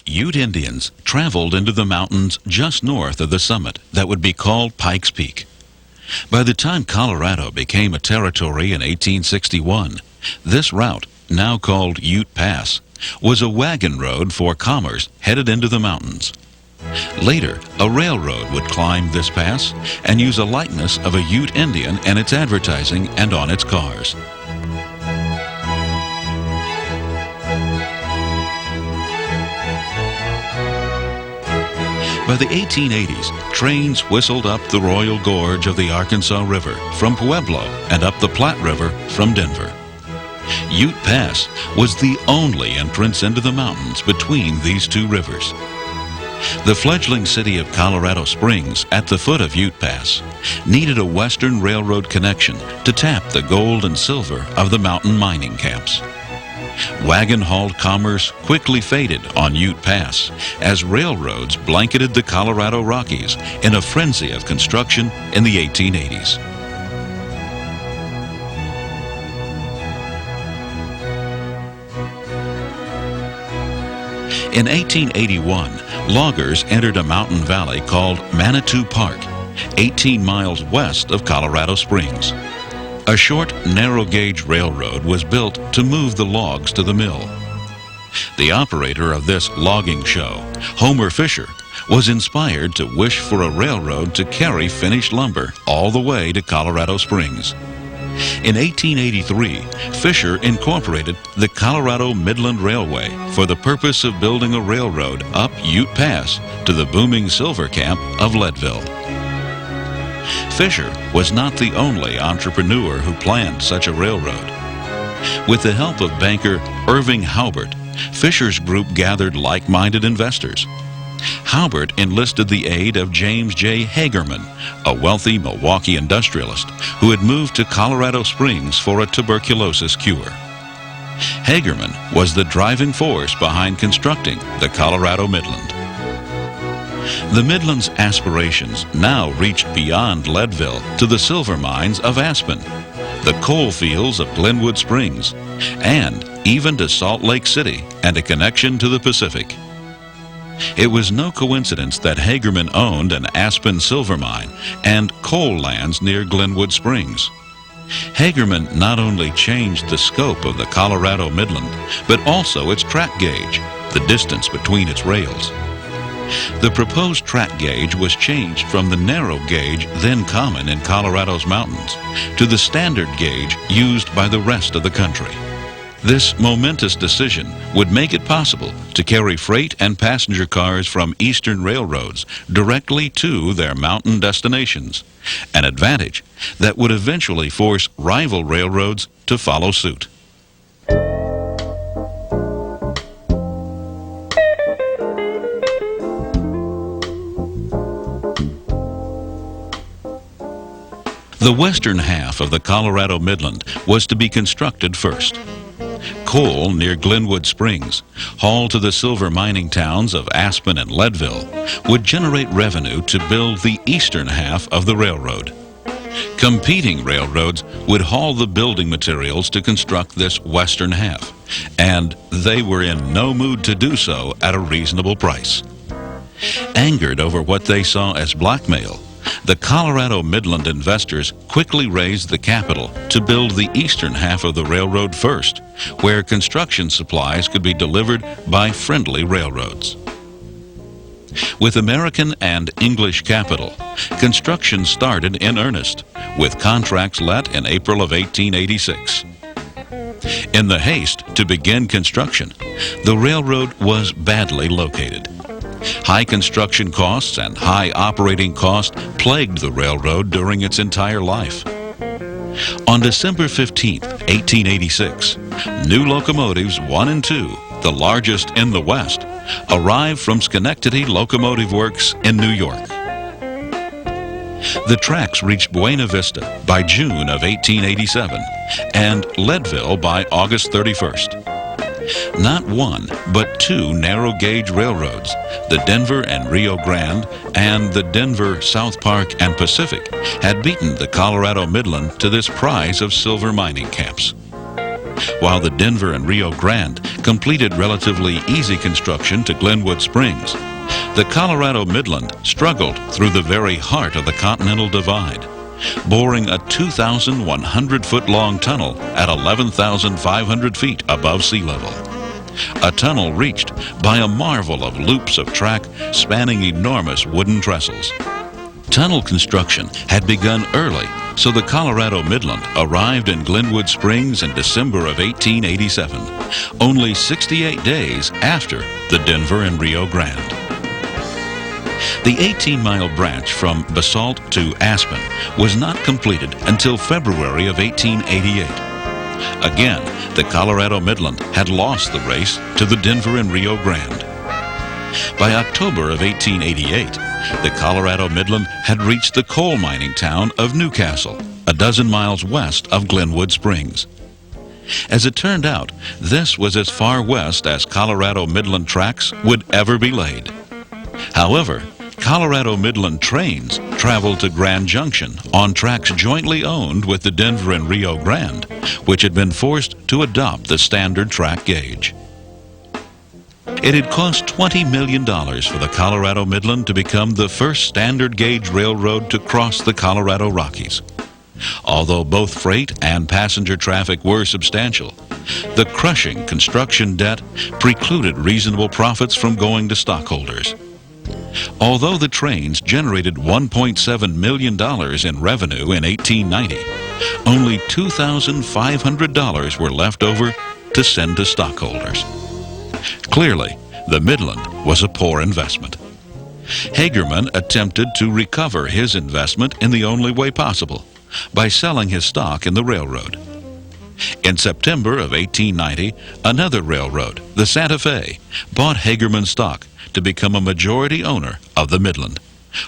Ute Indians traveled into the mountains just north of the summit that would be called Pikes Peak. By the time Colorado became a territory in 1861, this route, now called Ute Pass, was a wagon road for commerce headed into the mountains. Later, a railroad would climb this pass and use a likeness of a Ute Indian in its advertising and on its cars. By the 1880s, trains whistled up the Royal Gorge of the Arkansas River from Pueblo and up the Platte River from Denver. Ute Pass was the only entrance into the mountains between these two rivers. The fledgling city of Colorado Springs, at the foot of Ute Pass, needed a western railroad connection to tap the gold and silver of the mountain mining camps. Wagon-hauled commerce quickly faded on Ute Pass as railroads blanketed the Colorado Rockies in a frenzy of construction in the 1880s. In 1881, loggers entered a mountain valley called Manitou Park, 18 miles west of Colorado Springs. A short, narrow-gauge railroad was built to move the logs to the mill. The operator of this logging show, Homer Fisher, was inspired to wish for a railroad to carry finished lumber all the way to Colorado Springs. In 1883, Fisher incorporated the Colorado Midland Railway for the purpose of building a railroad up Ute Pass to the booming silver camp of Leadville. Fisher was not the only entrepreneur who planned such a railroad. With the help of banker Irving Halbert, Fisher's group gathered like-minded investors. Halbert enlisted the aid of James J. Hagerman, a wealthy Milwaukee industrialist who had moved to Colorado Springs for a tuberculosis cure. Hagerman was the driving force behind constructing the Colorado Midland. The Midland's aspirations now reached beyond Leadville to the silver mines of Aspen, the coal fields of Glenwood Springs, and even to Salt Lake City and a connection to the Pacific. It was no coincidence that Hagerman owned an Aspen silver mine and coal lands near Glenwood Springs. Hagerman not only changed the scope of the Colorado Midland, but also its track gauge, the distance between its rails. The proposed track gauge was changed from the narrow gauge then common in Colorado's mountains to the standard gauge used by the rest of the country. This momentous decision would make it possible to carry freight and passenger cars from eastern railroads directly to their mountain destinations, an advantage that would eventually force rival railroads to follow suit. The western half of the Colorado Midland was to be constructed first. Coal near Glenwood Springs, hauled to the silver mining towns of Aspen and Leadville, would generate revenue to build the eastern half of the railroad. Competing railroads would haul the building materials to construct this western half, and they were in no mood to do so at a reasonable price. Angered over what they saw as blackmail, the Colorado Midland investors quickly raised the capital to build the eastern half of the railroad first, where construction supplies could be delivered by friendly railroads. With American and English capital, construction started in earnest, with contracts let in April of 1886. In the haste to begin construction, the railroad was badly located. High construction costs and high operating costs plagued the railroad during its entire life. On December 15, 1886, new locomotives 1 and 2, the largest in the West, arrived from Schenectady Locomotive Works in New York. The tracks reached Buena Vista by June of 1887 and Leadville by August 31st. Not one, but 2 narrow-gauge railroads, the Denver and Rio Grande and the Denver, South Park, and Pacific, had beaten the Colorado Midland to this prize of silver mining camps. While the Denver and Rio Grande completed relatively easy construction to Glenwood Springs, the Colorado Midland struggled through the very heart of the Continental Divide, boring a 2,100-foot-long tunnel at 11,500 feet above sea level. A tunnel reached by a marvel of loops of track spanning enormous wooden trestles. Tunnel construction had begun early, so the Colorado Midland arrived in Glenwood Springs in December of 1887, only 68 days after the Denver and Rio Grande. The 18-mile branch from Basalt to Aspen was not completed until February of 1888. Again, the Colorado Midland had lost the race to the Denver and Rio Grande. By October of 1888, the Colorado Midland had reached the coal mining town of Newcastle, a dozen miles west of Glenwood Springs. As it turned out, this was as far west as Colorado Midland tracks would ever be laid. However, Colorado Midland trains traveled to Grand Junction on tracks jointly owned with the Denver and Rio Grande, which had been forced to adopt the standard track gauge. It had cost $20 million for the Colorado Midland to become the first standard gauge railroad to cross the Colorado Rockies. Although both freight and passenger traffic were substantial, the crushing construction debt precluded reasonable profits from going to stockholders. Although the trains generated $1.7 million in revenue in 1890, only $2,500 were left over to send to stockholders. Clearly, the Midland was a poor investment. Hagerman attempted to recover his investment in the only way possible, by selling his stock in the railroad. In September of 1890, another railroad, the Santa Fe, bought Hagerman's stock to become a majority owner of the Midland,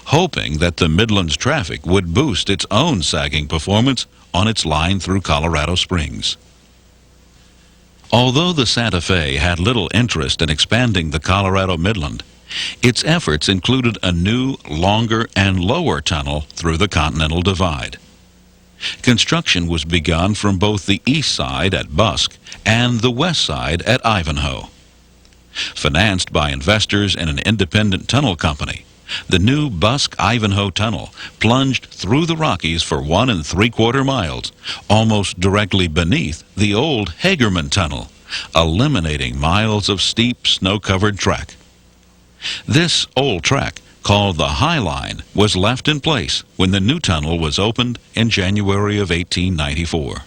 hoping that the Midland's traffic would boost its own sagging performance on its line through Colorado Springs. Although the Santa Fe had little interest in expanding the Colorado Midland, its efforts included a new, longer, and lower tunnel through the Continental Divide. Construction was begun from both the east side at Busk and the west side at Ivanhoe. Financed by investors in an independent tunnel company, the new Busk-Ivanhoe Tunnel plunged through the Rockies for 1 3/4 miles, almost directly beneath the old Hagerman Tunnel, eliminating miles of steep, snow-covered track. This old track, called the High Line, was left in place when the new tunnel was opened in January of 1894.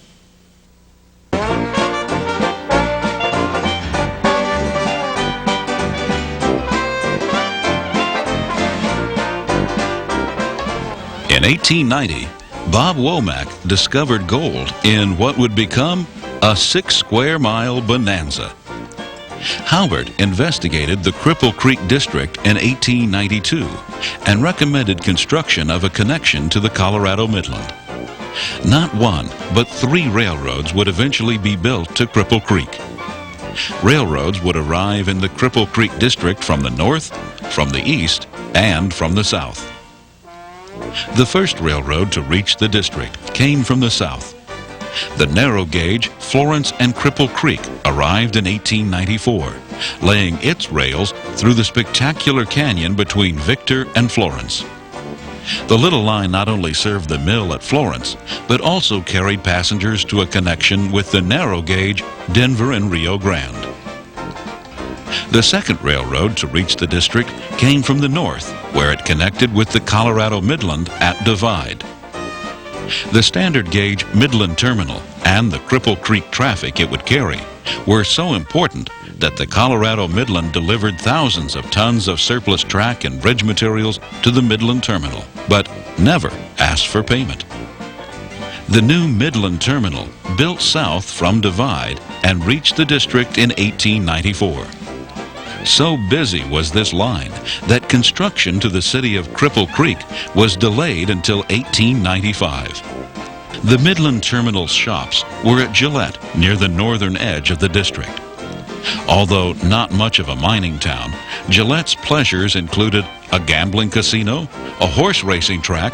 In 1890, Bob Womack discovered gold in what would become a 6-square-mile bonanza. Howard investigated the Cripple Creek district in 1892 and recommended construction of a connection to the Colorado Midland. Not one, but 3 railroads would eventually be built to Cripple Creek. Railroads would arrive in the Cripple Creek district from the north, from the east, and from the south. The first railroad to reach the district came from the south. The narrow gauge Florence and Cripple Creek arrived in 1894, laying its rails through the spectacular canyon between Victor and Florence. The little line not only served the mill at Florence, but also carried passengers to a connection with the narrow gauge Denver and Rio Grande. The second railroad to reach the district came from the north, where it connected with the Colorado Midland at Divide. The standard gauge Midland Terminal and the Cripple Creek traffic it would carry were so important that the Colorado Midland delivered thousands of tons of surplus track and bridge materials to the Midland Terminal, but never asked for payment. The new Midland Terminal built south from Divide and reached the district in 1894. So busy was this line that construction to the city of Cripple Creek was delayed until 1895. The Midland Terminal's shops were at Gillette, near the northern edge of the district. Although not much of a mining town, Gillette's pleasures included a gambling casino, a horse racing track,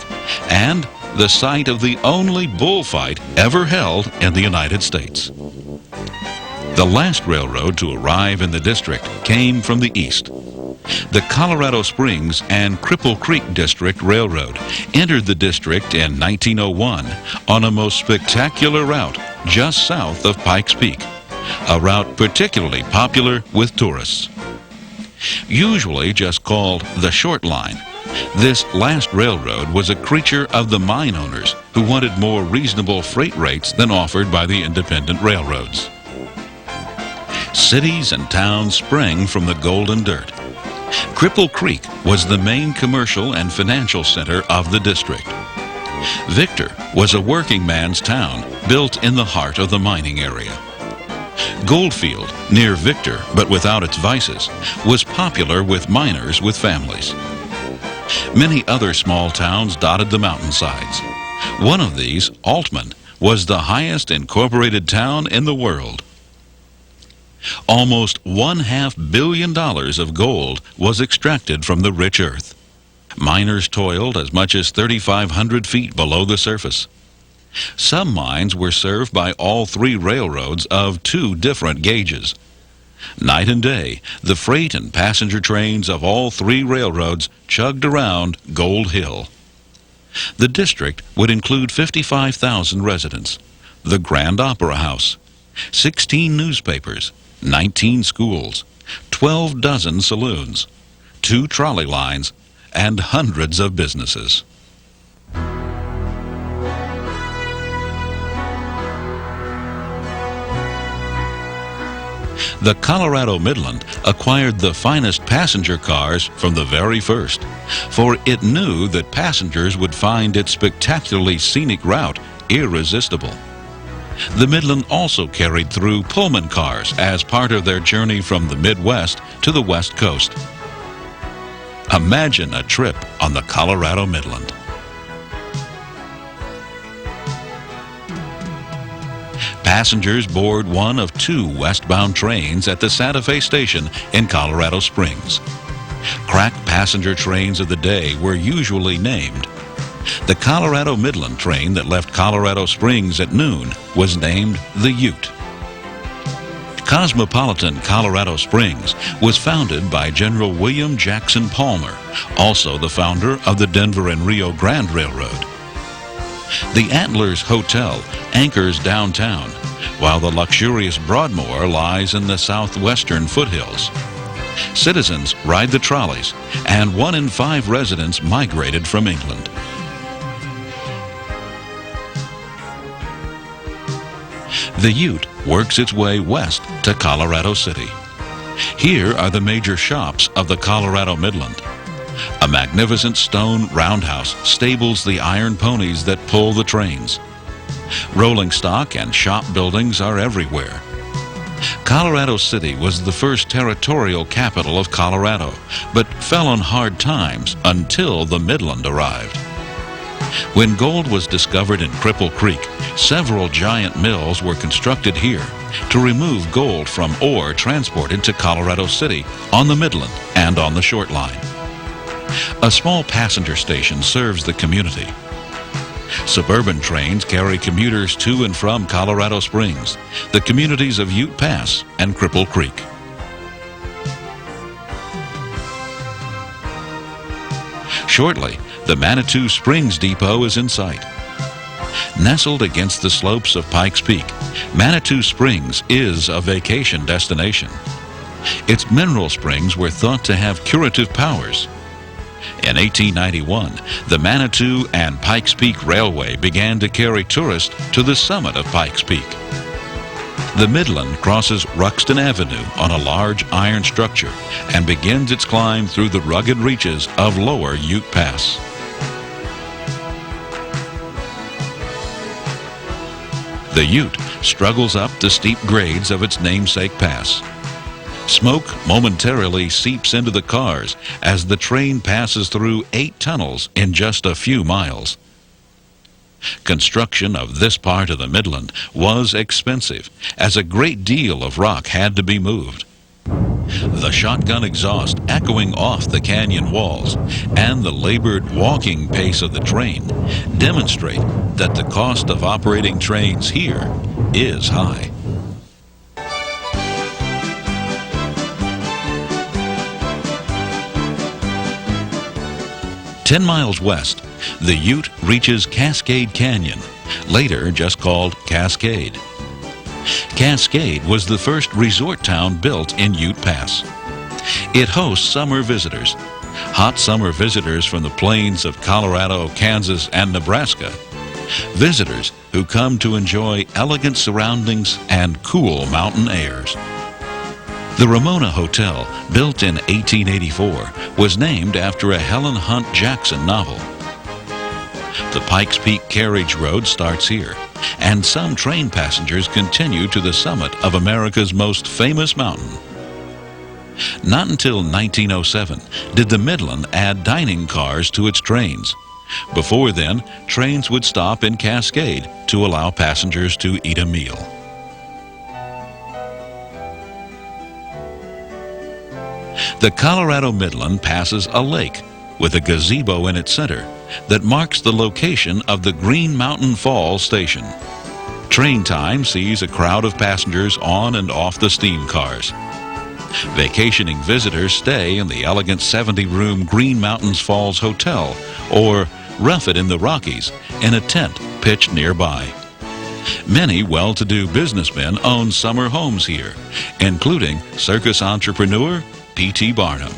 and the site of the only bullfight ever held in the United States. The last railroad to arrive in the district came from the east. The Colorado Springs and Cripple Creek District Railroad entered the district in 1901 on a most spectacular route just south of Pikes Peak, a route particularly popular with tourists. Usually just called the Short Line, this last railroad was a creature of the mine owners who wanted more reasonable freight rates than offered by the independent railroads. Cities and towns sprang from the golden dirt. Cripple Creek was the main commercial and financial center of the district. Victor was a working man's town built in the heart of the mining area. Goldfield, near Victor but without its vices, was popular with miners with families. Many other small towns dotted the mountainsides. One of these, Altman, was the highest incorporated town in the world. Almost $1/2 billion of gold was extracted from the rich earth. Miners toiled as much as 3,500 feet below the surface. Some mines were served by all three railroads of two different gauges. Night and day, the freight and passenger trains of all three railroads chugged around Gold Hill. The district would include 55,000 residents, the Grand Opera House, 16 newspapers, 19 schools, 12 dozen saloons, 2 trolley lines, and hundreds of businesses. The Colorado Midland acquired the finest passenger cars from the very first, for it knew that passengers would find its spectacularly scenic route irresistible. The Midland also carried through Pullman cars as part of their journey from the Midwest to the West Coast. Imagine a trip on the Colorado Midland. Passengers board one of 2 westbound trains at the Santa Fe station in Colorado Springs. Crack passenger trains of the day were usually named. The Colorado Midland train that left Colorado Springs at noon was named the Ute. Cosmopolitan Colorado Springs was founded by General William Jackson Palmer, also the founder of the Denver and Rio Grande Railroad. The Antlers Hotel anchors downtown, while the luxurious Broadmoor lies in the southwestern foothills. Citizens ride the trolleys, and 1 in 5 residents migrated from England. The Ute works its way west to Colorado City. Here are the major shops of the Colorado Midland. A magnificent stone roundhouse stables the iron ponies that pull the trains. Rolling stock and shop buildings are everywhere. Colorado City was the first territorial capital of Colorado, but fell on hard times until the Midland arrived. When gold was discovered in Cripple Creek, several giant mills were constructed here to remove gold from ore transported to Colorado City on the Midland and on the Short Line. A small passenger station serves the community. Suburban trains carry commuters to and from Colorado Springs, the communities of Ute Pass and Cripple Creek. Shortly, the Manitou Springs Depot is in sight. Nestled against the slopes of Pikes Peak, Manitou Springs is a vacation destination. Its mineral springs were thought to have curative powers. In 1891, the Manitou and Pikes Peak Railway began to carry tourists to the summit of Pikes Peak. The Midland crosses Ruxton Avenue on a large iron structure and begins its climb through the rugged reaches of lower Ute Pass. The Ute struggles up the steep grades of its namesake pass. Smoke momentarily seeps into the cars as the train passes through 8 tunnels in just a few miles. Construction of this part of the Midland was expensive, as a great deal of rock had to be moved. The shotgun exhaust echoing off the canyon walls and the labored walking pace of the train demonstrate that the cost of operating trains here is high. 10 miles west, the Ute reaches Cascade Canyon, later just called Cascade. Cascade was the first resort town built in Ute Pass. It hosts summer visitors, hot summer visitors from the plains of Colorado, Kansas, and Nebraska. Visitors who come to enjoy elegant surroundings and cool mountain airs. The Ramona Hotel, built in 1884, was named after a Helen Hunt Jackson novel. The Pikes Peak Carriage Road starts here, and some train passengers continue to the summit of America's most famous mountain. Not until 1907 did the Midland add dining cars to its trains. Before then, trains would stop in Cascade to allow passengers to eat a meal. The Colorado Midland passes a lake with a gazebo in its center that marks the location of the Green Mountain Falls station. Train time sees a crowd of passengers on and off the steam cars. Vacationing visitors stay in the elegant 70-room Green Mountains Falls Hotel or rough it in the Rockies in a tent pitched nearby. Many well-to-do businessmen own summer homes here, including circus entrepreneur P.T. Barnum.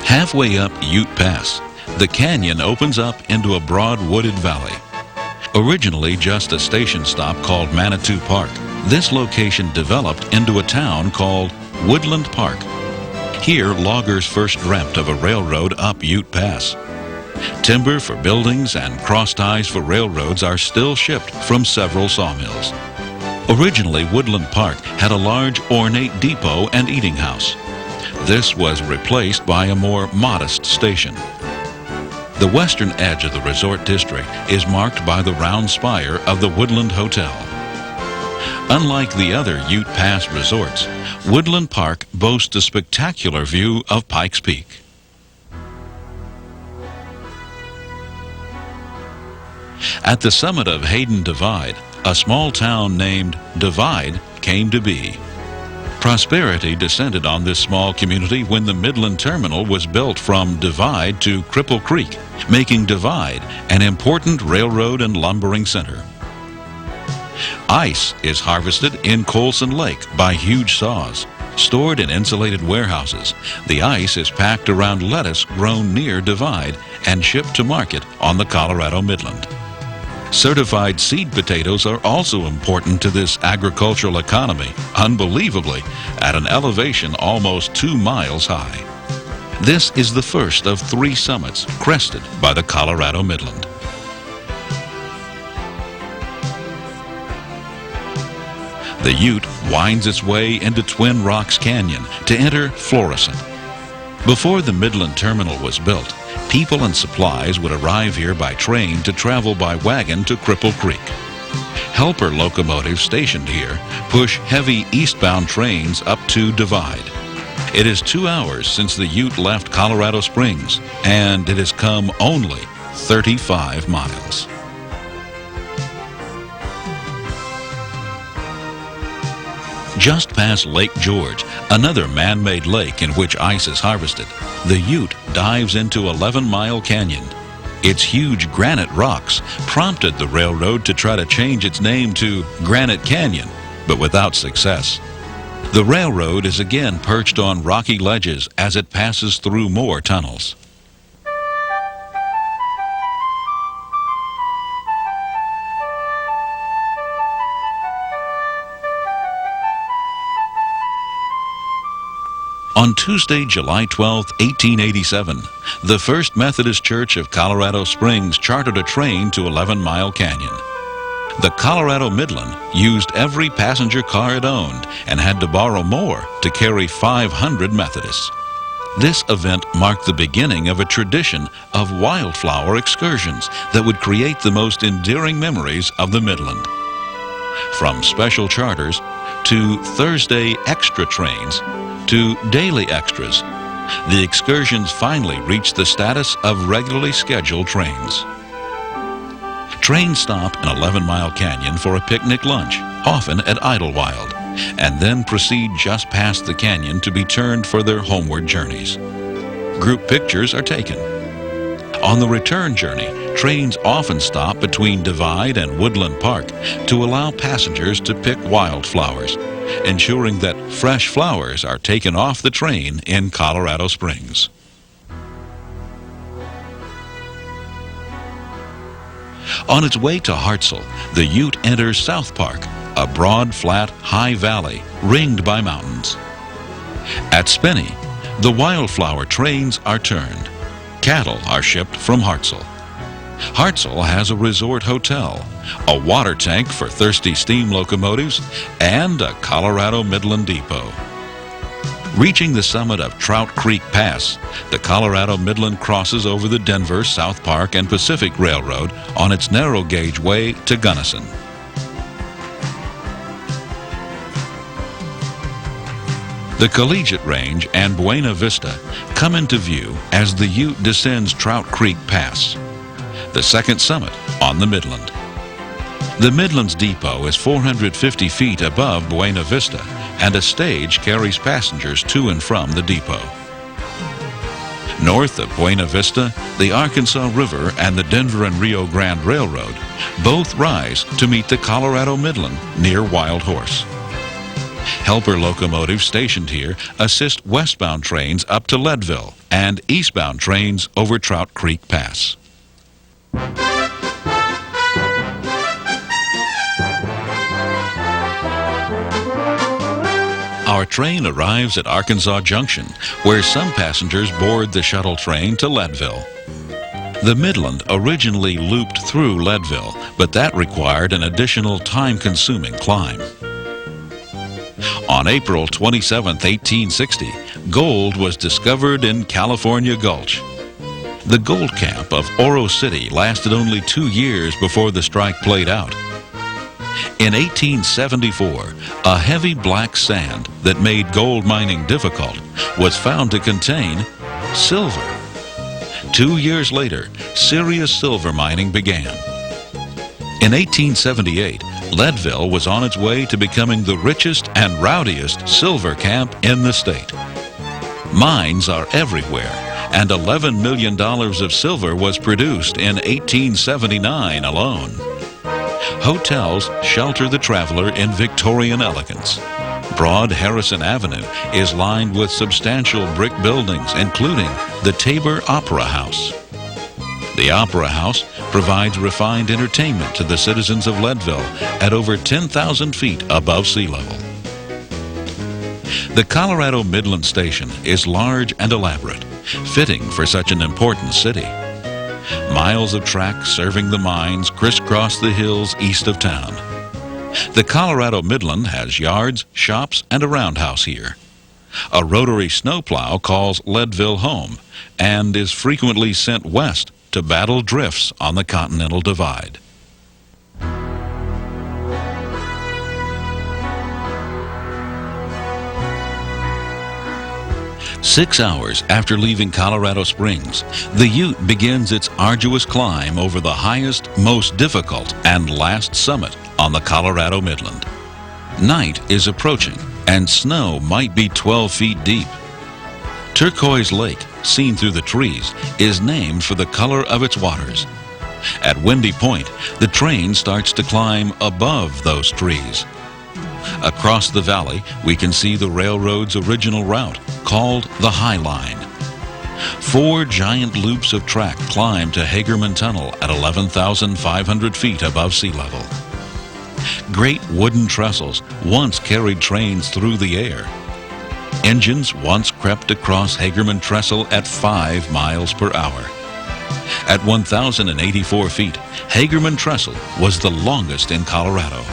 Halfway up Ute Pass, the canyon opens up into a broad wooded valley. Originally just a station stop called Manitou Park, this location developed into a town called Woodland Park. Here, loggers first dreamt of a railroad up Ute Pass. Timber for buildings and cross ties for railroads are still shipped from several sawmills. Originally, Woodland Park had a large ornate depot and eating house. This was replaced by a more modest station. The western edge of the resort district is marked by the round spire of the Woodland Hotel. Unlike the other Ute Pass resorts, Woodland Park boasts a spectacular view of Pikes Peak. At the summit of Hayden Divide, a small town named Divide came to be. Prosperity descended on this small community when the Midland Terminal was built from Divide to Cripple Creek, making Divide an important railroad and lumbering center. Ice is harvested in Colson Lake by huge saws. Stored in insulated warehouses, the ice is packed around lettuce grown near Divide and shipped to market on the Colorado Midland. Certified seed potatoes are also important to this agricultural economy, unbelievably, at an elevation almost 2 miles high. This is the first of 3 summits crested by the Colorado Midland. The Ute winds its way into Twin Rocks Canyon to enter Florissant. Before the Midland Terminal was built, people and supplies would arrive here by train to travel by wagon to Cripple Creek. Helper locomotives stationed here push heavy eastbound trains up to Divide. It is 2 hours since the Ute left Colorado Springs, and it has come only 35 miles. Just past Lake George, another man-made lake in which ice is harvested, the Ute dives into 11-Mile Canyon. Its huge granite rocks prompted the railroad to try to change its name to Granite Canyon, but without success. The railroad is again perched on rocky ledges as it passes through more tunnels. On Tuesday, July 12, 1887, the First Methodist Church of Colorado Springs chartered a train to 11-Mile Canyon. The Colorado Midland used every passenger car it owned and had to borrow more to carry 500 Methodists. This event marked the beginning of a tradition of wildflower excursions that would create the most endearing memories of the Midland. From special charters to Thursday extra trains, to daily extras, the excursions finally reached the status of regularly scheduled trains. Trains stop in 11-Mile Canyon for a picnic lunch, often at Idlewild, and then proceed just past the canyon to be turned for their homeward journeys. Group pictures are taken. On the return journey, trains often stop between Divide and Woodland Park to allow passengers to pick wildflowers, ensuring that fresh flowers are taken off the train in Colorado Springs. On its way to Hartselle, the Ute enters South Park, a broad, flat, high valley ringed by mountains. At Spinney, the wildflower trains are turned. Cattle are shipped from Hartselle. Hartselle has a resort hotel, a water tank for thirsty steam locomotives, and a Colorado Midland depot. Reaching the summit of Trout Creek Pass, the Colorado Midland crosses over the Denver, South Park, and Pacific Railroad on its narrow gauge way to Gunnison. The Collegiate Range and Buena Vista come into view as the Ute descends Trout Creek Pass, the second summit on the Midland. The Midland's depot is 450 feet above Buena Vista, and a stage carries passengers to and from the depot. North of Buena Vista, the Arkansas River and the Denver and Rio Grande Railroad both rise to meet the Colorado Midland near Wild Horse. Helper locomotives stationed here assist westbound trains up to Leadville and eastbound trains over Trout Creek Pass. Our train arrives at Arkansas Junction, where some passengers board the shuttle train to Leadville. The Midland originally looped through Leadville, but that required an additional time-consuming climb. On April 27, 1860, gold was discovered in California Gulch. The gold camp of Oro City lasted only 2 years before the strike played out. In 1874, a heavy black sand that made gold mining difficult was found to contain silver. 2 years later, serious silver mining began. In 1878, Leadville was on its way to becoming the richest and rowdiest silver camp in the state. Mines are everywhere, and $11 million of silver was produced in 1879 alone. Hotels shelter the traveler in Victorian elegance. Broad Harrison Avenue is lined with substantial brick buildings, including the Tabor Opera House. The Opera House provides refined entertainment to the citizens of Leadville at over 10,000 feet above sea level. The Colorado Midland Station is large and elaborate, fitting for such an important city. Miles of track serving the mines crisscross the hills east of town. The Colorado Midland has yards, shops, and a roundhouse here. A rotary snowplow calls Leadville home and is frequently sent west to battle drifts on the Continental Divide. Six hours after leaving Colorado Springs, the Ute begins its arduous climb over the highest, most difficult, and last summit on the Colorado Midland. Night is approaching, and snow might be 12 feet deep. Turquoise Lake, seen through the trees, is named for the color of its waters. At Windy Point, the train starts to climb above those trees. Across the valley, we can see the railroad's original route, called the High Line. 4 giant loops of track climb to Hagerman Tunnel at 11,500 feet above sea level. Great wooden trestles once carried trains through the air. Engines once crept across Hagerman Trestle at 5 miles per hour. At 1,084 feet, Hagerman Trestle was the longest in Colorado.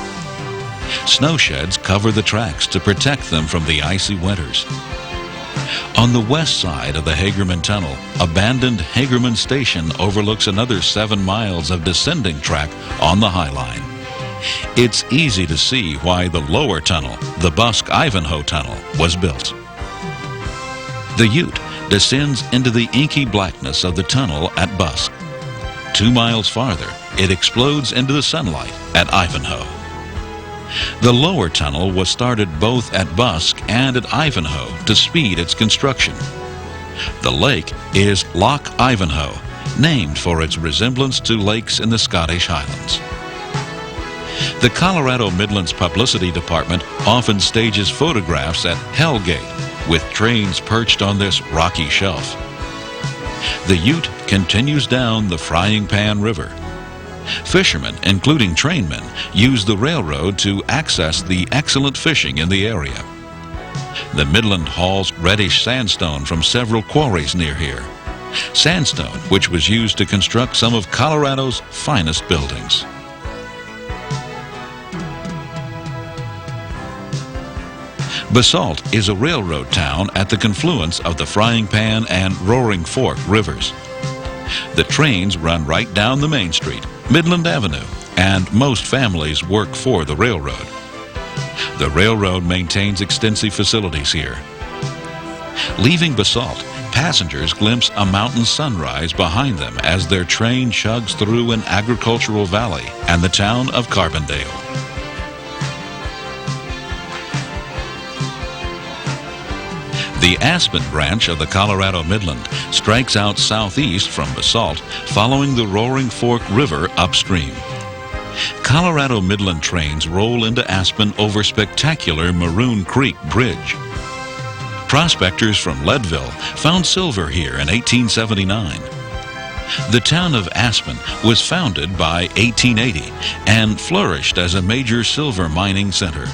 Snow sheds cover the tracks to protect them from the icy winters. On the west side of the Hagerman Tunnel, abandoned Hagerman Station overlooks another 7 miles of descending track on the High Line. It's easy to see why the lower tunnel, the Busk-Ivanhoe Tunnel, was built. The Ute descends into the inky blackness of the tunnel at Busk. 2 miles farther, it explodes into the sunlight at Ivanhoe. The lower tunnel was started both at Busk and at Ivanhoe to speed its construction. The lake is Loch Ivanhoe, named for its resemblance to lakes in the Scottish Highlands. The Colorado Midland's publicity department often stages photographs at Hell Gate with trains perched on this rocky shelf. The Ute continues down the Frying Pan River. Fishermen, including trainmen, use the railroad to access the excellent fishing in the area. The Midland hauls reddish sandstone from several quarries near here. Sandstone, which was used to construct some of Colorado's finest buildings. Basalt is a railroad town at the confluence of the Frying Pan and Roaring Fork rivers. The trains run right down the main street, Midland Avenue, and most families work for the railroad. The railroad maintains extensive facilities here. Leaving Basalt, passengers glimpse a mountain sunrise behind them as their train chugs through an agricultural valley and the town of Carbondale. The Aspen branch of the Colorado Midland strikes out southeast from Basalt, following the Roaring Fork River upstream. Colorado Midland trains roll into Aspen over spectacular Maroon Creek Bridge. Prospectors from Leadville found silver here in 1879. The town of Aspen was founded by 1880 and flourished as a major silver mining center.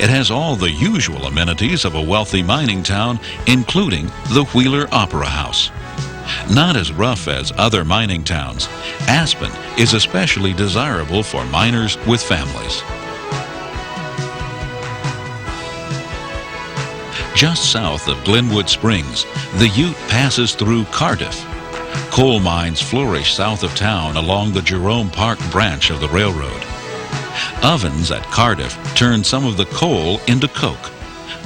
It has all the usual amenities of a wealthy mining town, including the Wheeler Opera House. Not as rough as other mining towns, Aspen is especially desirable for miners with families. Just south of Glenwood Springs, the Ute passes through Cardiff. Coal mines flourish south of town along the Jerome Park branch of the railroad. Ovens at Cardiff turn some of the coal into coke.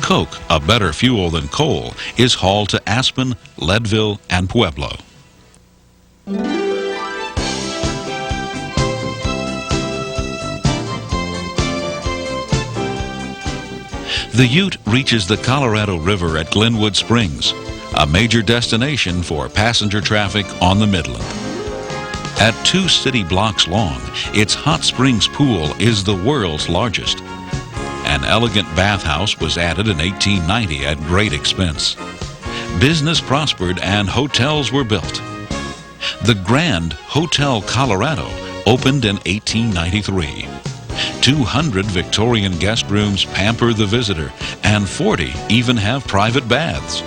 Coke, a better fuel than coal, is hauled to Aspen, Leadville, and Pueblo. The Ute reaches the Colorado River at Glenwood Springs, a major destination for passenger traffic on the Midland. At 2 city blocks long, its hot springs pool is the world's largest. An elegant bathhouse was added in 1890 at great expense. Business prospered and hotels were built. The Grand Hotel Colorado opened in 1893. 200 Victorian guest rooms pamper the visitor, and 40 even have private baths.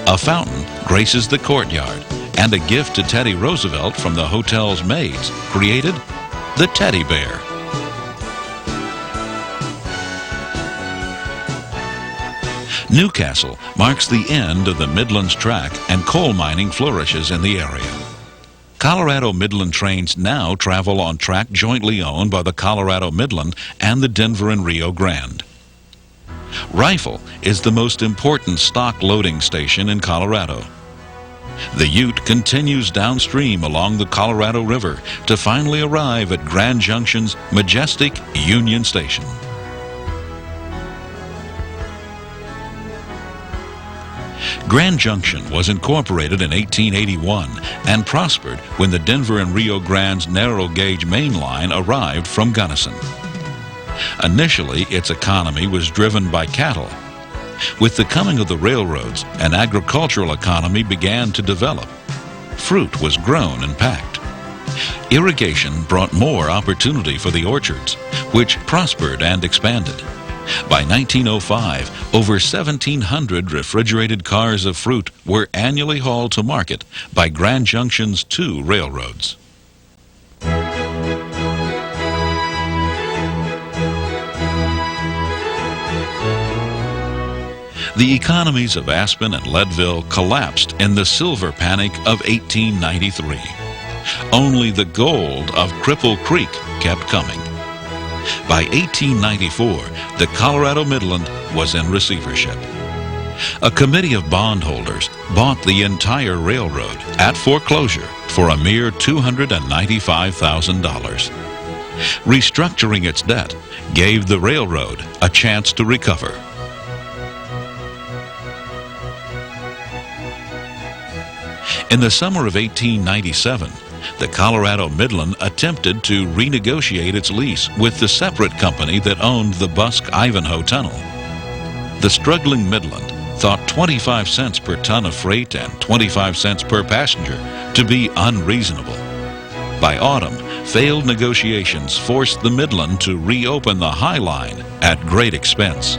A fountain graces the courtyard, and a gift to Teddy Roosevelt from the hotel's maids created the teddy bear. Newcastle marks the end of the Midland's track, and coal mining flourishes in the area. Colorado Midland trains now travel on track jointly owned by the Colorado Midland and the Denver and Rio Grande. Rifle is the most important stock loading station in Colorado. The Ute continues downstream along the Colorado River to finally arrive at Grand Junction's majestic Union Station. Grand Junction was incorporated in 1881 and prospered when the Denver and Rio Grande's narrow-gauge main line arrived from Gunnison. Initially, its economy was driven by cattle. With the coming of the railroads, an agricultural economy began to develop. Fruit was grown and packed. Irrigation brought more opportunity for the orchards, which prospered and expanded. By 1905, over 1,700 refrigerated cars of fruit were annually hauled to market by Grand Junction's 2 railroads. The economies of Aspen and Leadville collapsed in the silver panic of 1893. Only the gold of Cripple Creek kept coming. By 1894, the Colorado Midland was in receivership. A committee of bondholders bought the entire railroad at foreclosure for a mere $295,000. Restructuring its debt gave the railroad a chance to recover. In the summer of 1897, the Colorado Midland attempted to renegotiate its lease with the separate company that owned the Busk-Ivanhoe Tunnel. The struggling Midland thought 25 cents per ton of freight and 25 cents per passenger to be unreasonable. By autumn, failed negotiations forced the Midland to reopen the High Line at great expense.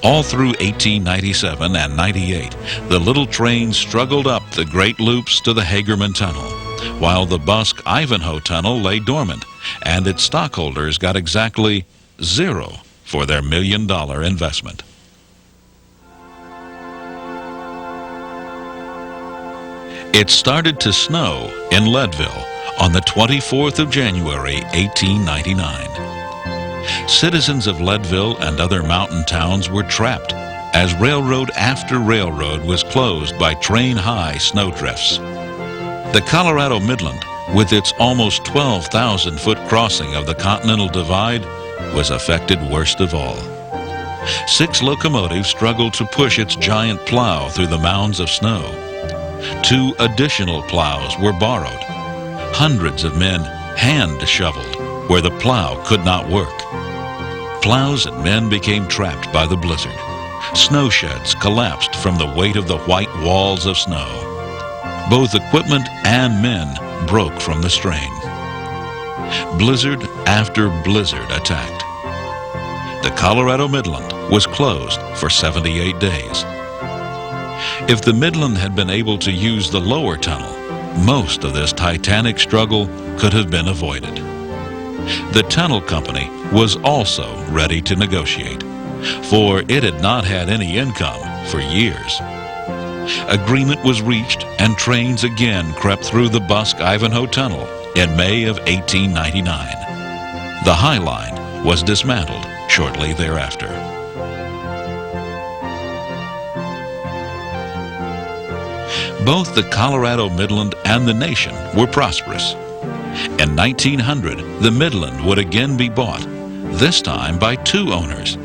All through 1897 and 98, the little train struggled up the great loops to the Hagerman Tunnel, while the Busk-Ivanhoe Tunnel lay dormant, and its stockholders got exactly zero for their $1 million investment. It started to snow in Leadville on the 24th of January, 1899. Citizens of Leadville and other mountain towns were trapped as railroad after railroad was closed by train-high snowdrifts. The Colorado Midland, with its almost 12,000-foot crossing of the Continental Divide, was affected worst of all. 6 locomotives struggled to push its giant plow through the mounds of snow. 2 additional plows were borrowed. Hundreds of men hand-shoveled where the plow could not work. Plows and men became trapped by the blizzard. Snow sheds collapsed from the weight of the white walls of snow. Both equipment and men broke from the strain. Blizzard after blizzard attacked. The Colorado Midland was closed for 78 days. If the Midland had been able to use the lower tunnel, most of this titanic struggle could have been avoided. The tunnel company was also ready to negotiate, for it had not had any income for years. Agreement was reached and trains again crept through the Busk-Ivanhoe Tunnel in May of 1899. The High Line was dismantled shortly thereafter. Both the Colorado Midland and the nation were prosperous. In 1900, the Midland would again be bought, this time by 2 owners,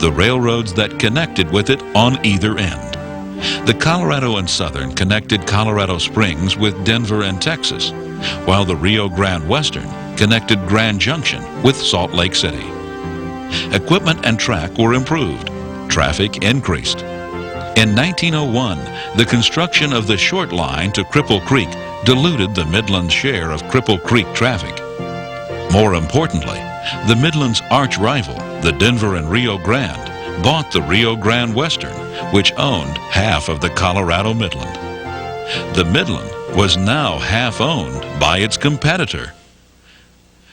the railroads that connected with it on either end. The Colorado and Southern connected Colorado Springs with Denver and Texas, while the Rio Grande Western connected Grand Junction with Salt Lake City. Equipment and track were improved. Traffic increased. In 1901, the construction of the short line to Cripple Creek diluted the Midland's share of Cripple Creek traffic. More importantly, the Midland's arch rival, the Denver and Rio Grande, bought the Rio Grande Western, which owned half of the Colorado Midland. The Midland was now half owned by its competitor.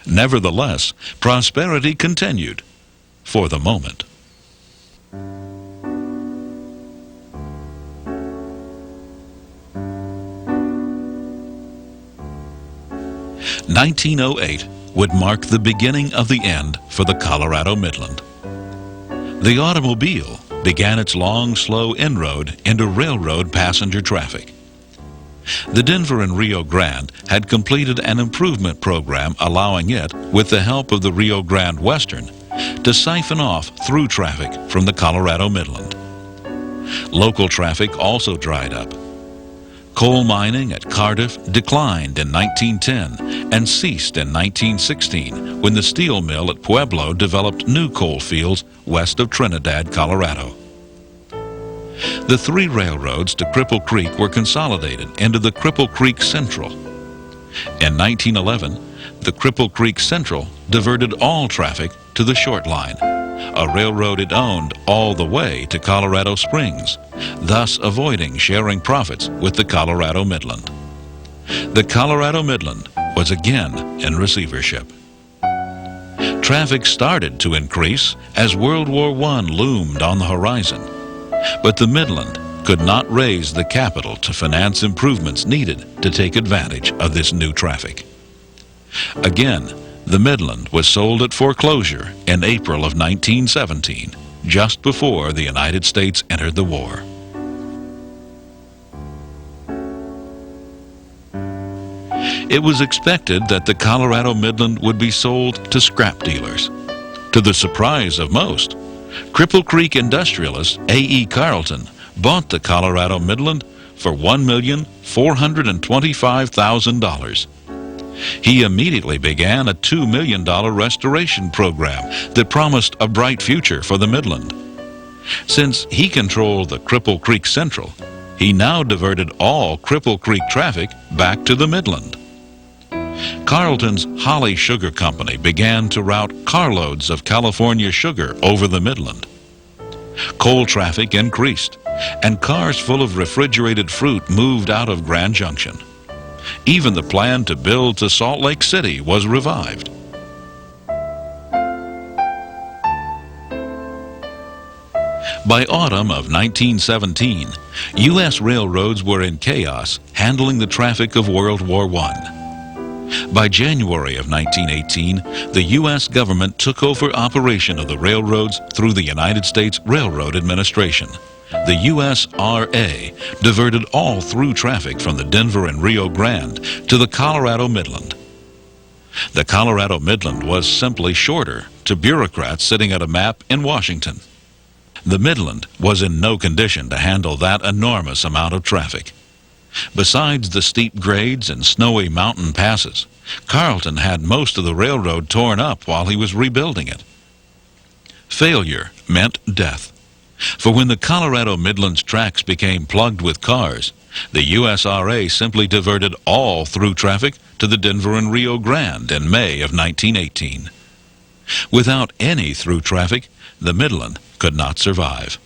Nevertheless, prosperity continued for the moment. 1908 would mark the beginning of the end for the Colorado Midland. The automobile began its long, slow inroad into railroad passenger traffic. The Denver and Rio Grande had completed an improvement program allowing it, with the help of the Rio Grande Western, to siphon off through traffic from the Colorado Midland. Local traffic also dried up. Coal mining at Cardiff declined in 1910 and ceased in 1916 when the steel mill at Pueblo developed new coal fields west of Trinidad, Colorado. The 3 railroads to Cripple Creek were consolidated into the Cripple Creek Central. In 1911, the Cripple Creek Central diverted all traffic to the Short Line, a railroad it owned all the way to Colorado Springs, thus avoiding sharing profits with the Colorado Midland. The Colorado Midland was again in receivership. Traffic started to increase as World War I loomed on the horizon, but the Midland could not raise the capital to finance improvements needed to take advantage of this new traffic. Again, the Midland was sold at foreclosure in April of 1917, just before the United States entered the war. It was expected that the Colorado Midland would be sold to scrap dealers. To the surprise of most, Cripple Creek industrialist A.E. Carlton bought the Colorado Midland for $1,425,000. He immediately began a $2 million restoration program that promised a bright future for the Midland. Since he controlled the Cripple Creek Central, he now diverted all Cripple Creek traffic back to the Midland. Carlton's Holly Sugar Company began to route carloads of California sugar over the Midland. Coal traffic increased, and cars full of refrigerated fruit moved out of Grand Junction. Even the plan to build to Salt Lake City was revived. By autumn of 1917, U.S. railroads were in chaos handling the traffic of World War I. By January of 1918, the U.S. government took over operation of the railroads through the United States Railroad Administration. The USRA diverted all through traffic from the Denver and Rio Grande to the Colorado Midland. The Colorado Midland was simply shorter to bureaucrats sitting at a map in Washington. The Midland was in no condition to handle that enormous amount of traffic. Besides the steep grades and snowy mountain passes, Carlton had most of the railroad torn up while he was rebuilding it. Failure meant death. For when the Colorado Midland's tracks became plugged with cars, the USRA simply diverted all through traffic to the Denver and Rio Grande in May of 1918. Without any through traffic, the Midland could not survive.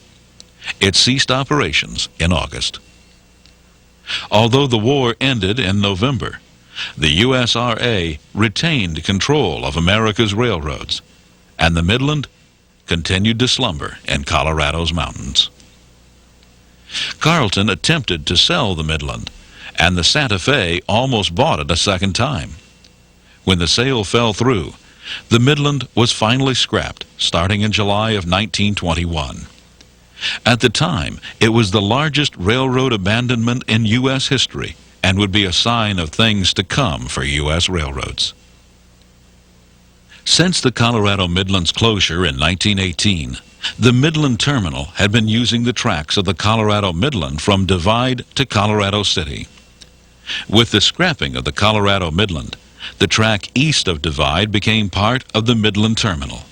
It ceased operations in August. Although the war ended in November, the USRA retained control of America's railroads, and the Midland continued to slumber in Colorado's mountains. Carlton attempted to sell the Midland, and the Santa Fe almost bought it a second time. When the sale fell through, the Midland was finally scrapped starting in July of 1921. At the time, it was the largest railroad abandonment in U.S. history and would be a sign of things to come for U.S. railroads. Since the Colorado Midland's closure in 1918, the Midland Terminal had been using the tracks of the Colorado Midland from Divide to Colorado City. With the scrapping of the Colorado Midland, the track east of Divide became part of the Midland Terminal.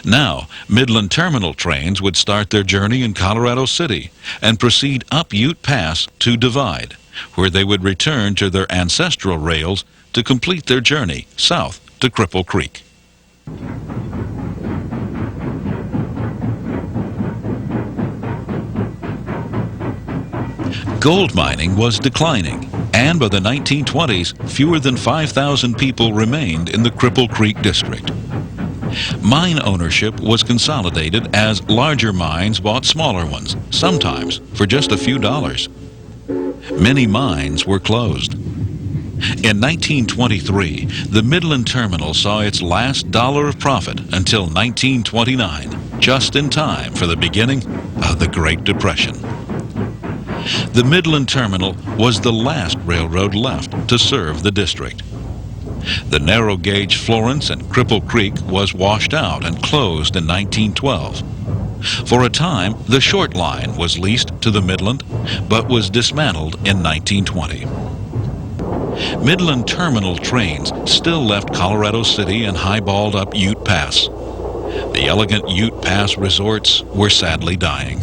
Now, Midland Terminal trains would start their journey in Colorado City and proceed up Ute Pass to Divide, where they would return to their ancestral rails to complete their journey south to Cripple Creek. Gold mining was declining, and by the 1920s, fewer than 5,000 people remained in the Cripple Creek district. Mine ownership was consolidated as larger mines bought smaller ones, sometimes for just a few dollars. Many mines were closed. In 1923, the Midland Terminal saw its last dollar of profit until 1929, just in time for the beginning of the Great Depression. The Midland Terminal was the last railroad left to serve the district. The narrow-gauge Florence and Cripple Creek was washed out and closed in 1912. For a time, the short line was leased to the Midland, but was dismantled in 1920. Midland Terminal trains still left Colorado City and highballed up Ute Pass. The elegant Ute Pass resorts were sadly dying.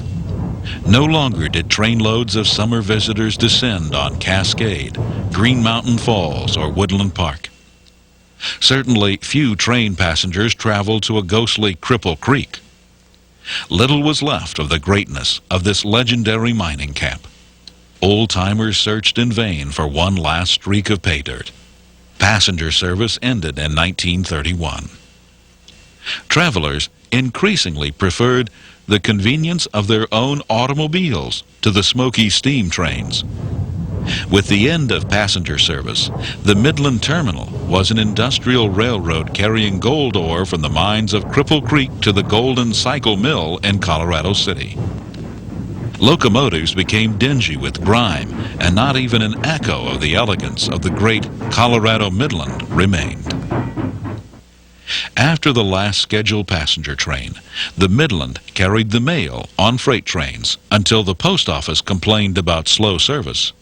No longer did trainloads of summer visitors descend on Cascade, Green Mountain Falls, or Woodland Park. Certainly, few train passengers traveled to a ghostly Cripple Creek. Little was left of the greatness of this legendary mining camp. Old-timers searched in vain for one last streak of pay dirt. Passenger service ended in 1931. Travelers increasingly preferred the convenience of their own automobiles to the smoky steam trains. With the end of passenger service, the Midland Terminal was an industrial railroad carrying gold ore from the mines of Cripple Creek to the Golden Cycle Mill in Colorado City. Locomotives became dingy with grime, and not even an echo of the elegance of the great Colorado Midland remained. After the last scheduled passenger train, the Midland carried the mail on freight trains until the post office complained about slow service.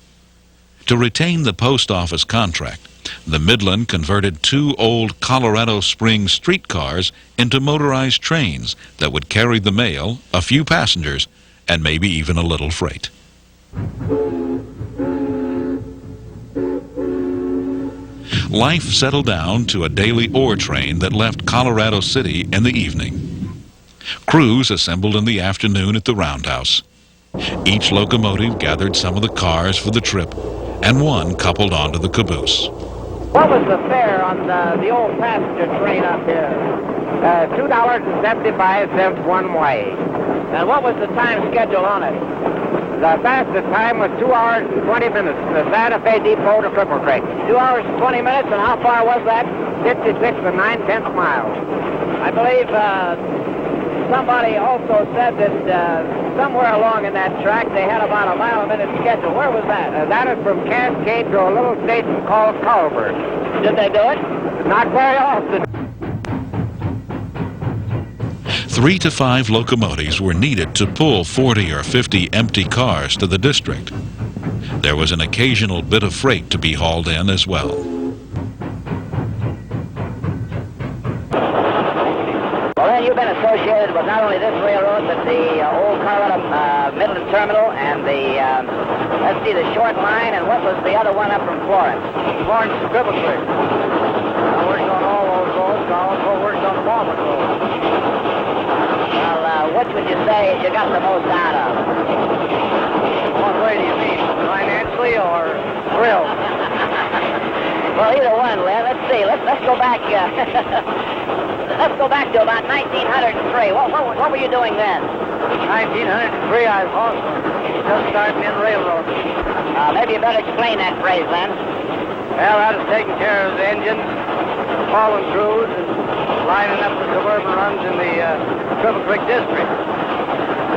To retain the post office contract, the Midland converted 2 old Colorado Springs streetcars into motorized trains that would carry the mail, a few passengers, and maybe even a little freight. Life settled down to a daily ore train that left Colorado City in the evening. Crews assembled in the afternoon at the roundhouse. Each locomotive gathered some of the cars for the trip, and one coupled onto the caboose. What was the fare on the old passenger train up here? $2.75 one way. And what was the time schedule on it? The fastest time was 2 hours and 20 minutes from the Santa Fe Depot to Cripple Creek. 2 hours and 20 minutes, and how far was that? 56 and 9/10 miles. I believe somebody also said that somewhere along in that track they had about a mile-a-minute schedule. Where was that? That is from Cascade to a little station called Culver. Did they do it? Not very often. 3 to 5 locomotives were needed to pull 40 or 50 empty cars to the district. There was an occasional bit of freight to be hauled in as well. Well, then you've been associated with not only this railroad, but the old Colorado Midland Terminal and the, let's see, the short line, and what was the other one up from Florence? Florence to Cripple Creek. I worked on all those roads. I also worked on the Walmart road. Well, which would you say you got the most out of? What way do you mean? Financially or thrill? Well, either one, Len. Let's see. Let's go back. Let's go back to about 1903. What were you doing then? 1903, I was hustling. Just starting in railroad. Maybe you better explain that phrase, Len. Well, I was taking care of the engines, hauling crews, and lining up the suburban runs in the Cripple Creek district.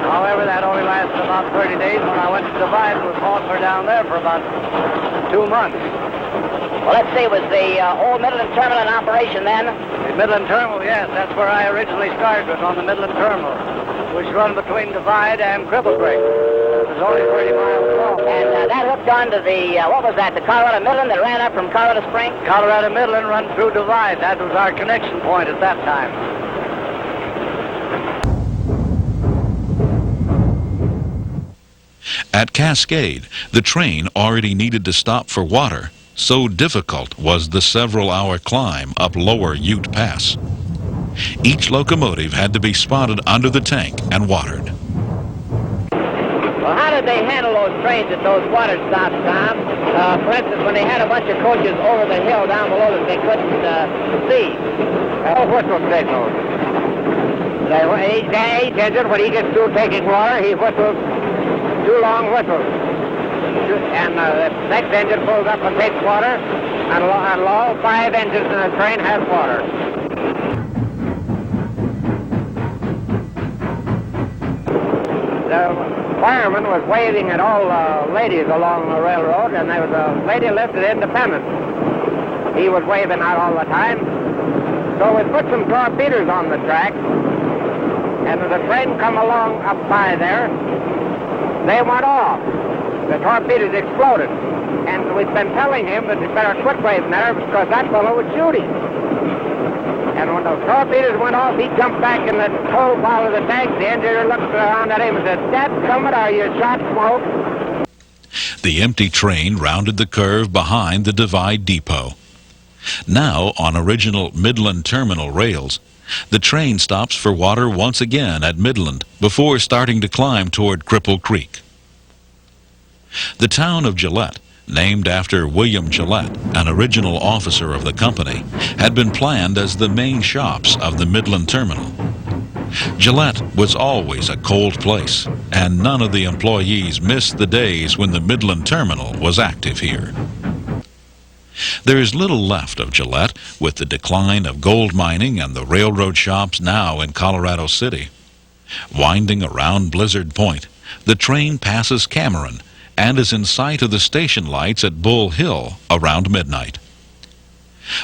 However, that only lasted about 30 days. When I went to Divide, was hauling down there for about 2 months. Well, let's see. Was the old Midland Terminal in operation then? The Midland Terminal, yes. That's where I originally started, was on the Midland Terminal, which run between Divide and Cripple Creek. It was only 30 miles long. And that hooked on to the, what was that, the Colorado Midland that ran up from Colorado Springs? Colorado Midland run through Divide. That was our connection point at that time. At Cascade, the train already needed to stop for water, so difficult was the several-hour climb up Lower Ute Pass. Each locomotive had to be spotted under the tank and watered. Well, how did they handle those trains at those water stops, Tom? For instance, when they had a bunch of coaches over the hill down below that they couldn't see. Whistle signals. Each engine, when he gets through taking water, he whistles 2 long whistles. And the next engine pulls up and takes water, and all 5 engines in the train have water. The fireman was waving at all ladies along the railroad, and there was a lady lifted Independence. He was waving out all the time. So we put some torpedoes on the track, and as the train come along up by there, they went off. The torpedoes exploded. And we've been telling him that he better quit waving there because that fellow would shoot him. And when the torpedoes went off, he jumped back in the coal pile of the tank. The engineer looked around at him and said, "Dadgummit, are you shot smoke?" The empty train rounded the curve behind the Divide depot. Now, on original Midland Terminal rails, the train stops for water once again at Midland before starting to climb toward Cripple Creek. The town of Gillette, named after William Gillette, an original officer of the company, had been planned as the main shops of the Midland Terminal. Gillette was always a cold place, and none of the employees missed the days when the Midland Terminal was active here. There is little left of Gillette with the decline of gold mining and the railroad shops now in Colorado City. Winding around Blizzard Point, the train passes Cameron and is in sight of the station lights at Bull Hill around midnight.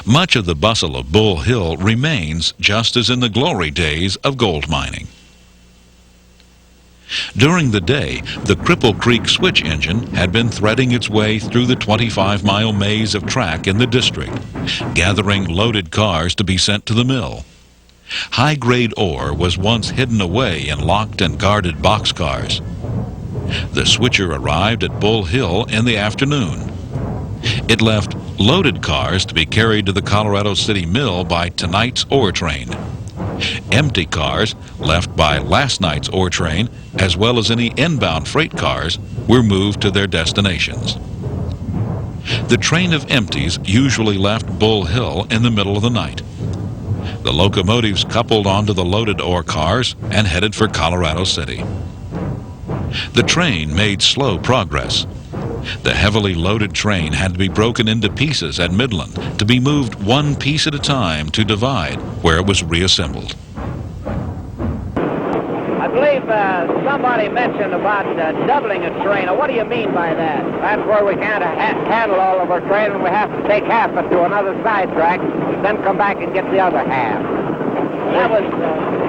Much of the bustle of Bull Hill remains just as in the glory days of gold mining. During the day, the Cripple Creek switch engine had been threading its way through the 25-mile maze of track in the district, gathering loaded cars to be sent to the mill. High-grade ore was once hidden away in locked and guarded boxcars. The switcher arrived at Bull Hill in the afternoon. It left loaded cars to be carried to the Colorado City mill by tonight's ore train. Empty cars left by last night's ore train, as well as any inbound freight cars, were moved to their destinations. The train of empties usually left Bull Hill in the middle of the night. The locomotives coupled onto the loaded ore cars and headed for Colorado City. The train made slow progress. The heavily loaded train had to be broken into pieces at Midland to be moved one piece at a time to Divide, where it was reassembled. I believe somebody mentioned about doubling a train. Now, what do you mean by that? That's where we can't handle all of our train, and we have to take half it to another side track, then come back and get the other half. That was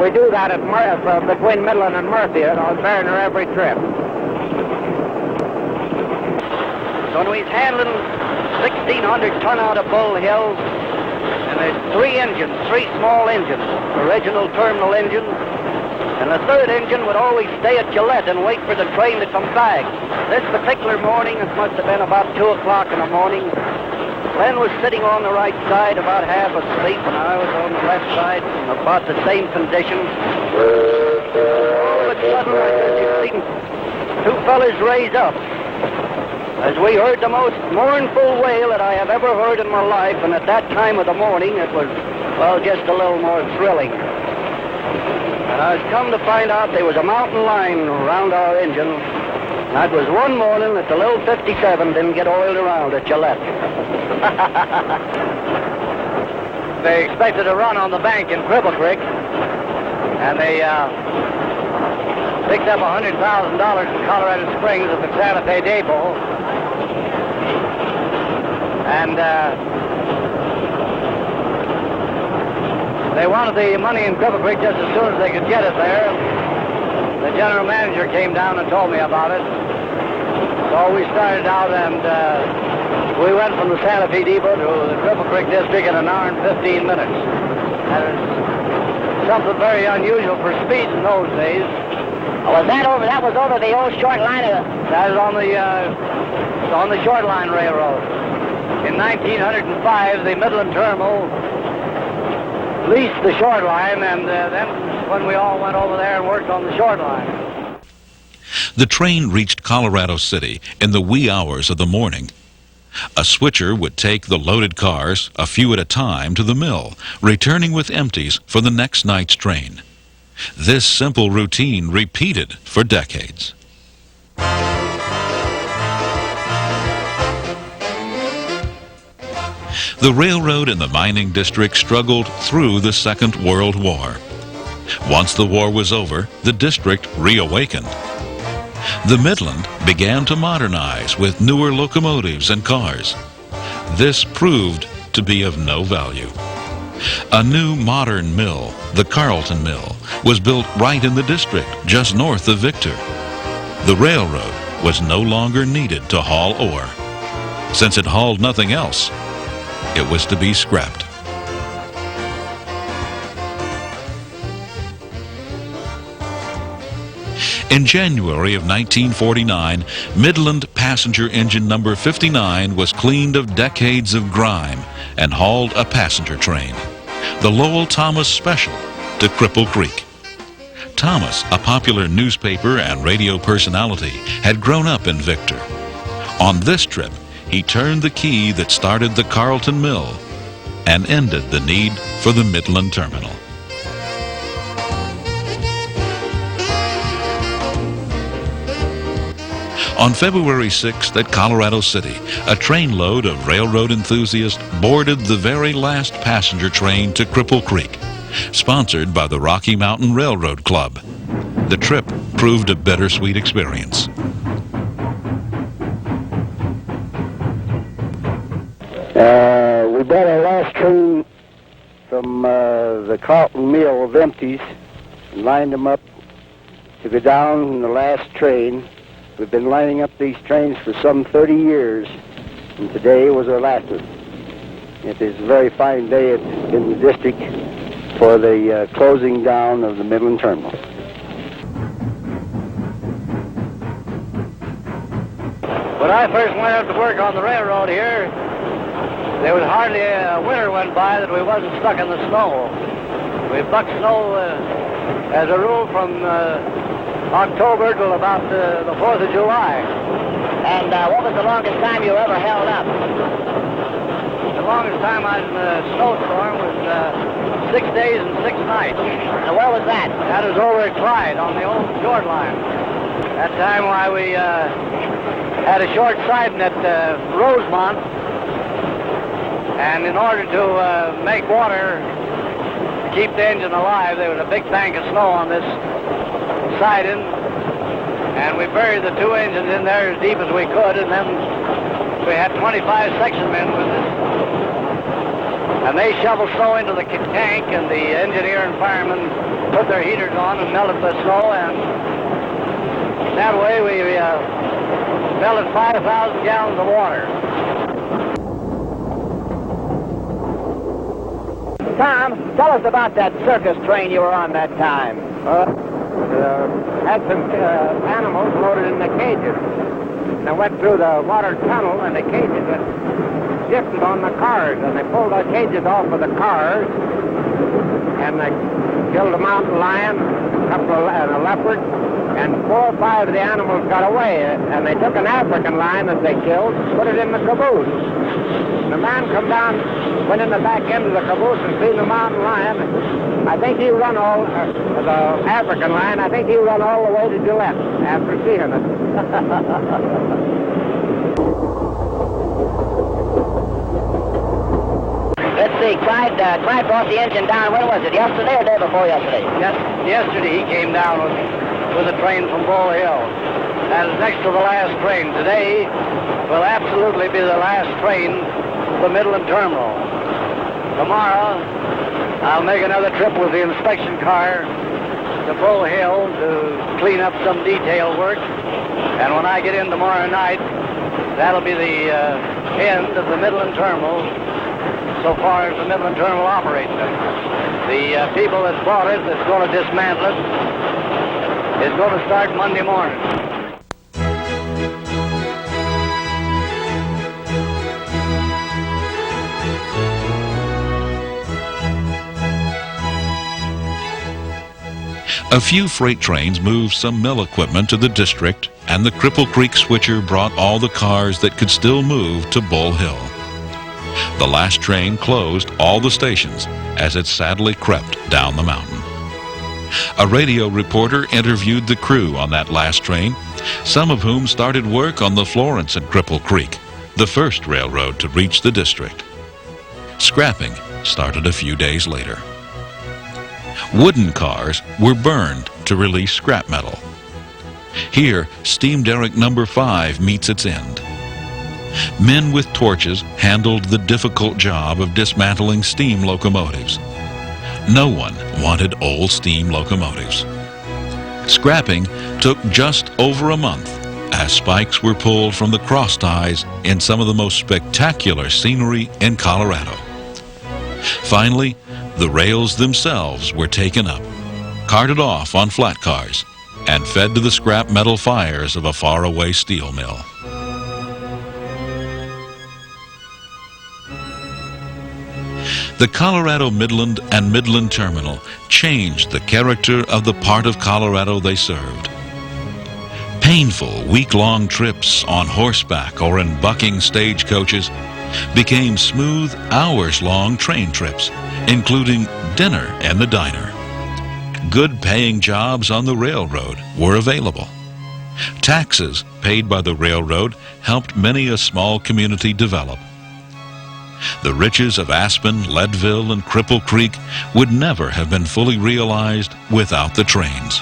we do that at between Midland and Murphy on Mariner every trip. So when we're handling 1,600 ton out of Bull Hill, and there's three small engines, original terminal engines, and the third engine would always stay at Gillette and wait for the train to come back. This particular morning, it must have been about 2 o'clock in the morning, Len was sitting on the right side, about half asleep, and I was on the left side, in about the same condition. All of a sudden, I said, you see, two fellas raise up. As we heard the most mournful wail that I have ever heard in my life, and at that time of the morning, it was, well, just a little more thrilling. And I was come to find out there was a mountain line around our engine. That was one morning that the little 57 didn't get oiled around at Gillette. They expected a run on the bank in Cripple Creek, and they picked up $100,000 in Colorado Springs at the Santa Fe Depot. And they wanted the money in Cripple Creek just as soon as they could get it there. The general manager came down and told me about it. So we started out, and we went from the Santa Fe Depot to the Cripple Creek district in an hour and 15 minutes. That is something very unusual for speed in those days. Was that over? That was over the old short line of That is on the short line railroad. In 1905, the Midland Terminal leased the short line, and then when we all went over there and worked on the short line. The train reached Colorado City in the wee hours of the morning. A switcher would take the loaded cars, a few at a time, to the mill, returning with empties for the next night's train. This simple routine repeated for decades. The railroad and the mining district struggled through the Second World War. Once the war was over, the district reawakened. The Midland began to modernize with newer locomotives and cars. This proved to be of no value. A new modern mill, the Carlton Mill, was built right in the district, just north of Victor. The railroad was no longer needed to haul ore. Since it hauled nothing else, it was to be scrapped. In January of 1949, Midland passenger engine number 59 was cleaned of decades of grime and hauled a passenger train, the Lowell Thomas Special, to Cripple Creek. Thomas, a popular newspaper and radio personality, had grown up in Victor. On this trip, he turned the key that started the Carlton Mill and ended the need for the Midland Terminal. On February 6th at Colorado City, a trainload of railroad enthusiasts boarded the very last passenger train to Cripple Creek, sponsored by the Rocky Mountain Railroad Club. The trip proved a bittersweet experience. We brought our last train from the Carlton Mill of empties and lined them up to go down in the last train. We've been lining up these trains for some 30 years, and today was our last one. It is a very fine day in the district for the closing down of the Midland Terminal. When I first went out to work on the railroad here, there was hardly a winter went by that we wasn't stuck in the snow. We bucked snow as a rule from October till about the 4th of July. And what was the longest time you ever held up? The longest time I was in a snowstorm was 6 days and 6 nights. And where was that? That was over at Clyde on the old short line. That time why we had a short siding at Rosemont. And in order to make water, to keep the engine alive, there was a big bank of snow on this siding. And we buried the 2 engines in there as deep as we could, and then we had 25 section men with us. And they shoveled snow into the tank, and the engineer and firemen put their heaters on and melted the snow, and that way we melted 5,000 gallons of water. Tom, tell us about that circus train you were on that time. Had some animals loaded in the cages. And they went through the water tunnel, and the cages had shifted on the cars, and they pulled the cages off of the cars, and they killed a mountain lion, and a leopard, and 4 or 5 of the animals got away, and they took an African lion that they killed, put it in the caboose. And the man come down, went in the back end of the caboose and seen the mountain lion. I think he run all, the African lion, I think he run all the way to Gillette after seeing it. Let's see, Clyde brought the engine down, when was it, yesterday or day before yesterday? Yes, yesterday he came down with a train from Bull Hill. That is next to the last train. Today will absolutely be the last train to the Midland Terminal. Tomorrow, I'll make another trip with the inspection car to Bull Hill to clean up some detail work. And when I get in tomorrow night, that'll be the end of the Midland Terminal, so far as the Midland Terminal operates. The people that's bought it, that's going to dismantle it, is going to start Monday morning. A few freight trains moved some mill equipment to the district, and the Cripple Creek switcher brought all the cars that could still move to Bull Hill. The last train closed all the stations as it sadly crept down the mountain. A radio reporter interviewed the crew on that last train, some of whom started work on the Florence and Cripple Creek, the first railroad to reach the district. Scrapping started a few days later. Wooden cars were burned to release scrap metal. Here, steam derrick number 5 meets its end. Men with torches handled the difficult job of dismantling steam locomotives. No one wanted old steam locomotives. Scrapping took just over a month as spikes were pulled from the cross ties in some of the most spectacular scenery in Colorado. Finally, the rails themselves were taken up, carted off on flat cars, and fed to the scrap metal fires of a faraway steel mill. The Colorado Midland and Midland Terminal changed the character of the part of Colorado they served. Painful week-long trips on horseback or in bucking stagecoaches became smooth hours-long train trips, including dinner in the diner. Good-paying jobs on the railroad were available. Taxes paid by the railroad helped many a small community develop. The riches of Aspen, Leadville, and Cripple Creek would never have been fully realized without the trains.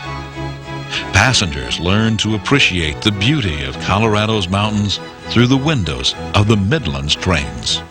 Passengers learn to appreciate the beauty of Colorado's mountains through the windows of the Midland's trains.